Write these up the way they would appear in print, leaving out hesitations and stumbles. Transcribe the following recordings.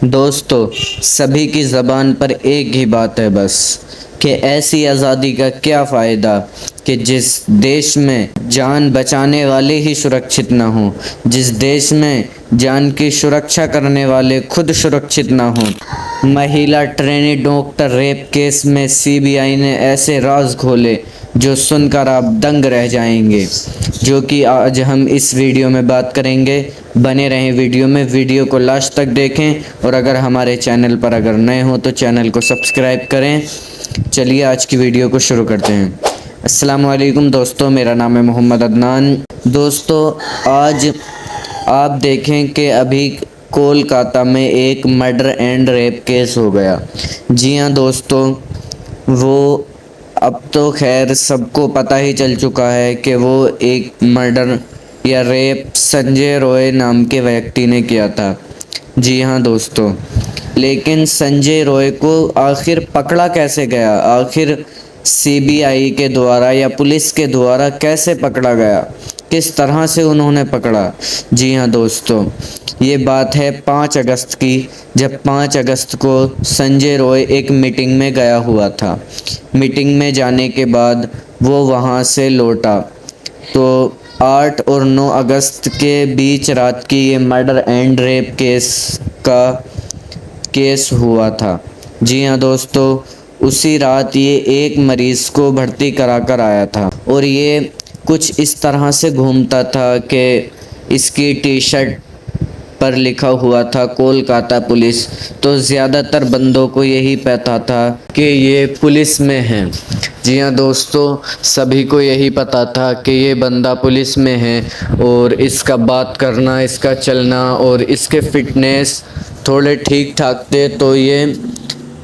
दोस्तों, सभी की ज़बान पर एक ही बात है बस कि ऐसी आज़ादी का क्या फ़ायदा कि जिस देश में जान बचाने वाले ही सुरक्षित ना हों, जिस देश में जान की सुरक्षा करने वाले खुद सुरक्षित ना हों। महिला ट्रेनी डॉक्टर रेप केस में सीबीआई ने ऐसे राज खोले जो सुनकर आप दंग रह जाएंगे, जो कि आज हम इस वीडियो में बात करेंगे। बने रहें वीडियो में, वीडियो को लास्ट तक देखें और अगर हमारे चैनल पर अगर नए हो तो चैनल को सब्सक्राइब करें। चलिए आज की वीडियो को शुरू करते हैं। अस्सलाम वालेकुम दोस्तों, मेरा नाम है मोहम्मद अदनान। दोस्तों, आज आप देखें कि अभी कोलकाता में एक मर्डर एंड रेप केस हो गया। जी हाँ दोस्तों, वो अब तो खैर सबको पता ही चल चुका है कि वो एक मर्डर या रेप संजय रॉय नाम के व्यक्ति ने किया था। जी हाँ दोस्तों, लेकिन संजय रॉय को आखिर पकड़ा कैसे गया? आखिर सीबीआई के द्वारा या पुलिस के द्वारा कैसे पकड़ा गया? किस तरह से उन्होंने पकड़ा? जी हाँ दोस्तों, ये बात है 5 अगस्त की, जब 5 अगस्त को संजय रॉय एक मीटिंग में गया हुआ था। मीटिंग में जाने के बाद वो वहाँ से लौटा तो 8 और 9 अगस्त के बीच रात की ये मर्डर एंड रेप केस हुआ था। जी हाँ दोस्तों, उसी रात ये एक मरीज़ को भर्ती करा कर आया था और ये कुछ इस तरह से घूमता था कि इसकी टी शर्ट पर लिखा हुआ था कोलकाता पुलिस, तो ज़्यादातर बंदों को यही पता था कि ये पुलिस में है। जी हाँ दोस्तों, सभी को यही पता था कि ये बंदा पुलिस में है और इसका बात करना, इसका चलना और इसके फिटनेस थोड़े ठीक ठाक थे, तो ये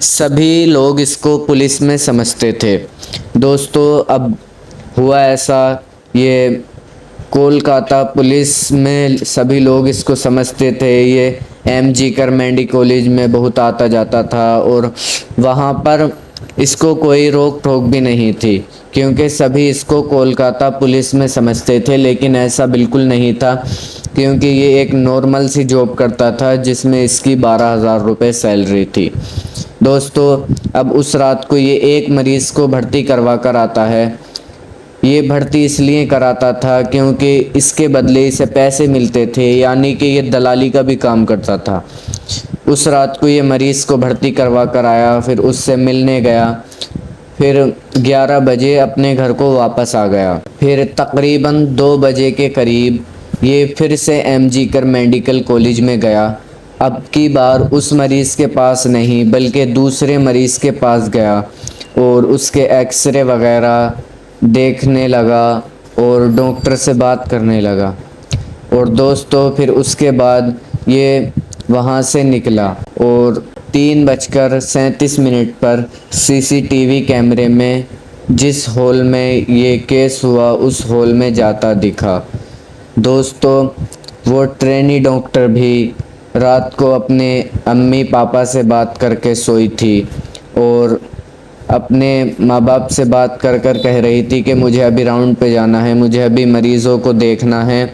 सभी लोग इसको पुलिस में समझते थे। दोस्तों, अब हुआ ऐसा, ये कोलकाता पुलिस में सभी लोग इसको समझते थे। ये एमजी कर मेंडी कॉलेज में बहुत आता जाता था और वहाँ पर इसको कोई रोक टोक भी नहीं थी, क्योंकि सभी इसको कोलकाता पुलिस में समझते थे। लेकिन ऐसा बिल्कुल नहीं था, क्योंकि ये एक नॉर्मल सी जॉब करता था जिसमें इसकी 12,000 रुपये सैलरी थी। दोस्तों, अब उस रात को ये एक मरीज़ को भर्ती करवा कर आता है। ये भर्ती इसलिए कराता था क्योंकि इसके बदले इसे पैसे मिलते थे, यानी कि ये दलाली का भी काम करता था। उस रात को ये मरीज़ को भर्ती करवा कर आया, फिर उससे मिलने गया, फिर 11 बजे अपने घर को वापस आ गया। फिर तकरीबन 2 बजे के करीब ये फिर से एमजी कर मेडिकल कॉलेज में गया। अब की बार उस मरीज़ के पास नहीं बल्कि दूसरे मरीज़ के पास गया और उसके एक्सरे वगैरह देखने लगा और डॉक्टर से बात करने लगा। और दोस्तों, फिर उसके बाद ये वहाँ से निकला और 3:37 पर सीसीटीवी कैमरे में जिस हॉल में ये केस हुआ उस हॉल में जाता दिखा। दोस्तों, वो ट्रेनी डॉक्टर भी रात को अपने अम्मी पापा से बात करके सोई थी और अपने माँ बाप से बात कर कर कह रही थी कि मुझे अभी राउंड पे जाना है, मुझे अभी मरीज़ों को देखना है,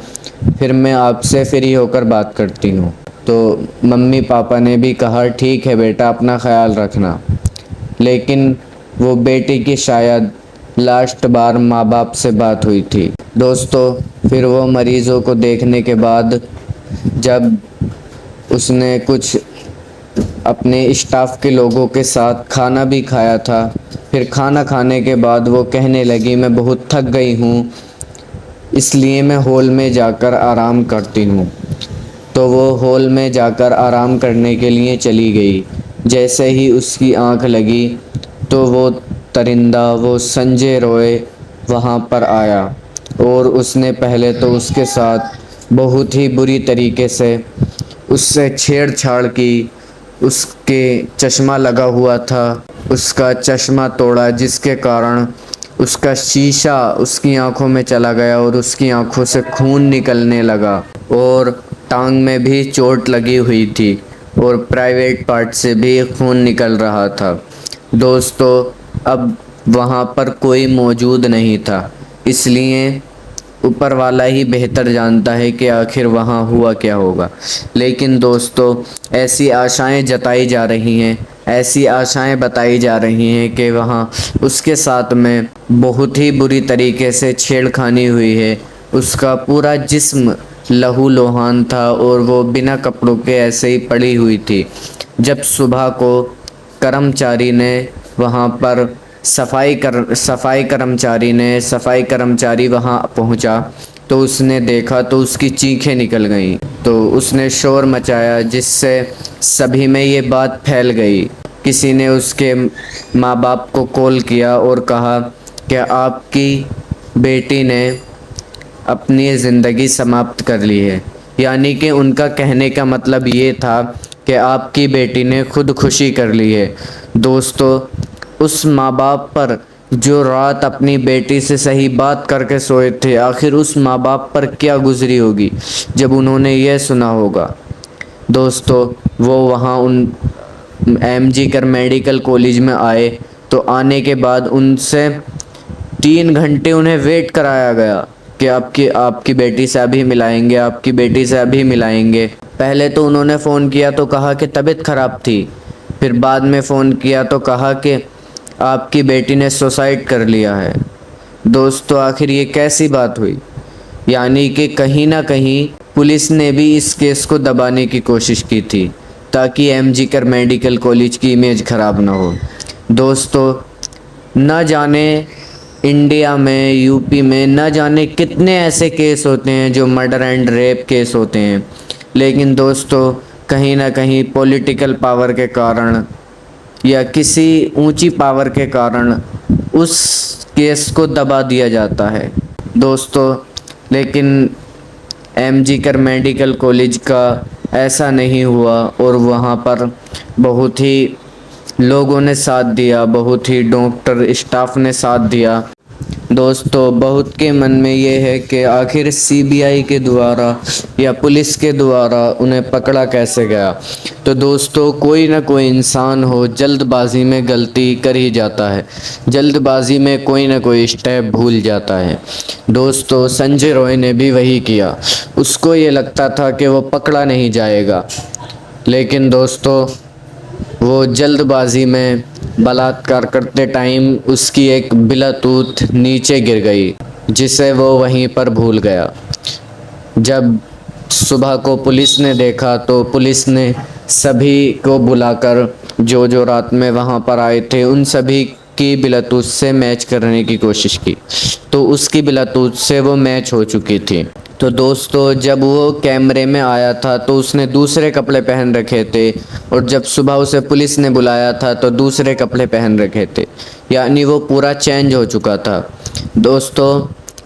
फिर मैं आपसे फ्री होकर बात करती हूँ। तो मम्मी पापा ने भी कहा ठीक है बेटा, अपना ख्याल रखना। लेकिन वो बेटी की शायद लास्ट बार माँ बाप से बात हुई थी। दोस्तों, फिर वो मरीज़ों को देखने के बाद जब उसने कुछ अपने स्टाफ के लोगों के साथ खाना भी खाया था, फिर खाना खाने के बाद वो कहने लगी मैं बहुत थक गई हूँ, इसलिए मैं हॉल में जाकर आराम करती हूँ। तो वो हॉल में जाकर आराम करने के लिए चली गई। जैसे ही उसकी आंख लगी तो वो परिंदा, वो संजय रॉय वहाँ पर आया और उसने पहले तो उसके साथ बहुत ही बुरी तरीके से उससे छेड़छाड़ की। उसके चश्मा लगा हुआ था, उसका चश्मा तोड़ा, जिसके कारण उसका शीशा उसकी आंखों में चला गया और उसकी आंखों से खून निकलने लगा और टांग में भी चोट लगी हुई थी और प्राइवेट पार्ट से भी खून निकल रहा था। दोस्तों, अब वहाँ पर कोई मौजूद नहीं था, इसलिए ऊपर वाला ही बेहतर जानता है कि आखिर वहाँ हुआ क्या होगा। लेकिन दोस्तों, ऐसी आशाएं जताई जा रही हैं, ऐसी आशाएं बताई जा रही हैं कि वहाँ उसके साथ में बहुत ही बुरी तरीके से छेड़खानी हुई है। उसका पूरा जिस्म लहूलुहान था और वो बिना कपड़ों के ऐसे ही पड़ी हुई थी। जब सुबह को कर्मचारी ने वहाँ पर सफाई कर्मचारी वहाँ पहुँचा तो उसने देखा तो उसकी चीखें निकल गईं। तो उसने शोर मचाया जिससे सभी में ये बात फैल गई। किसी ने उसके माँ बाप को कॉल किया और कहा कि आपकी बेटी ने अपनी ज़िंदगी समाप्त कर ली है। यानी कि उनका कहने का मतलब ये था कि आपकी बेटी ने खुदकुशी कर ली है। दोस्तों, उस माँ बाप पर जो रात अपनी बेटी से सही बात करके सोए थे, आखिर उस माँ बाप पर क्या गुजरी होगी जब उन्होंने यह सुना होगा। दोस्तों, वो वहाँ उन एमजी कर मेडिकल कॉलेज में आए तो आने के बाद उनसे 3 घंटे उन्हें वेट कराया गया कि आपकी आपकी बेटी से अभी मिलाएंगे, आपकी बेटी से अभी मिलाएंगे। पहले तो उन्होंने फ़ोन किया तो कहा कि तबीयत ख़राब थी, फिर बाद में फ़ोन किया तो कहा कि आपकी बेटी ने सुसाइड कर लिया है। दोस्तों, आखिर ये कैसी बात हुई? यानी कि कहीं ना कहीं पुलिस ने भी इस केस को दबाने की कोशिश की थी ताकि एमजी कर मेडिकल कॉलेज की इमेज ख़राब ना हो। दोस्तों, न जाने इंडिया में, यूपी में न जाने कितने ऐसे केस होते हैं जो मर्डर एंड रेप केस होते हैं, लेकिन दोस्तों कहीं ना कहीं पॉलिटिकल पावर के कारण या किसी ऊंची पावर के कारण उस केस को दबा दिया जाता है। दोस्तों, लेकिन एमजी कर मेडिकल कॉलेज का ऐसा नहीं हुआ और वहाँ पर बहुत ही लोगों ने साथ दिया, बहुत ही डॉक्टर स्टाफ ने साथ दिया। दोस्तों, बहुत के मन में ये है कि आखिर सीबीआई के द्वारा या पुलिस के द्वारा उन्हें पकड़ा कैसे गया। तो दोस्तों, कोई ना कोई इंसान हो जल्दबाजी में गलती कर ही जाता है, जल्दबाजी में कोई ना कोई स्टेप भूल जाता है। दोस्तों, संजय रॉय ने भी वही किया। उसको ये लगता था कि वो पकड़ा नहीं जाएगा, लेकिन दोस्तों वो जल्दबाजी में बलात्कार करते टाइम उसकी एक बिलातूत नीचे गिर गई, जिसे वो वहीं पर भूल गया। जब सुबह को पुलिस ने देखा तो पुलिस ने सभी को बुलाकर जो जो रात में वहाँ पर आए थे उन सभी की बिलातूत से मैच करने की कोशिश की, तो उसकी बिलातूत से वो मैच हो चुकी थी। तो दोस्तों, जब वो कैमरे में आया था तो उसने दूसरे कपड़े पहन रखे थे और जब सुबह उसे पुलिस ने बुलाया था तो दूसरे कपड़े पहन रखे थे, यानी वो पूरा चेंज हो चुका था। दोस्तों,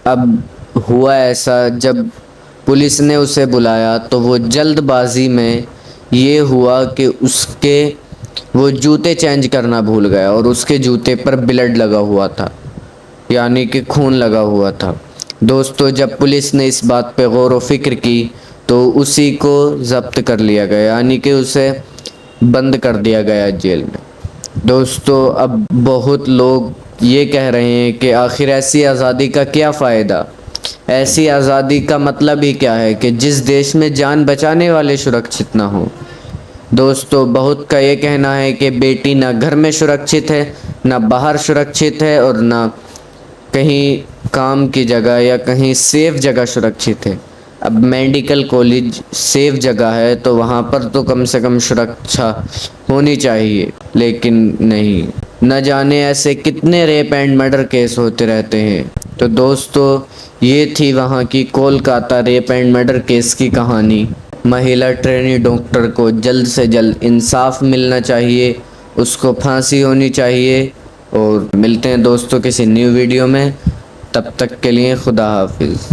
अब हुआ ऐसा, जब पुलिस ने उसे बुलाया तो वो जल्दबाजी में ये हुआ कि उसके वो जूते चेंज करना भूल गया और उसके जूते पर ब्लड लगा हुआ था, यानी कि खून लगा हुआ था। दोस्तों, जब पुलिस ने इस बात पे गौर व फिक्र की तो उसी को ज़ब्त कर लिया गया, यानी कि उसे बंद कर दिया गया जेल में। दोस्तों, अब बहुत लोग ये कह रहे हैं कि आखिर ऐसी आज़ादी का क्या फ़ायदा, ऐसी आज़ादी का मतलब ही क्या है कि जिस देश में जान बचाने वाले सुरक्षित ना हो। दोस्तों, बहुत का ये कहना है कि बेटी ना घर में सुरक्षित है, ना बाहर सुरक्षित है और ना कहीं काम की जगह या कहीं सेफ जगह सुरक्षित है। अब मेडिकल कॉलेज सेफ जगह है तो वहाँ पर तो कम से कम सुरक्षा होनी चाहिए, लेकिन नहीं, न जाने ऐसे कितने रेप एंड मर्डर केस होते रहते हैं। तो दोस्तों, ये थी वहाँ की Kolkata rape and murder case की कहानी। महिला ट्रेनी डॉक्टर को जल्द से जल्द इंसाफ मिलना चाहिए, उसको फांसी होनी चाहिए। और मिलते हैं दोस्तों किसी न्यू वीडियो में, तब तक के लिए खुदा हाफिज़।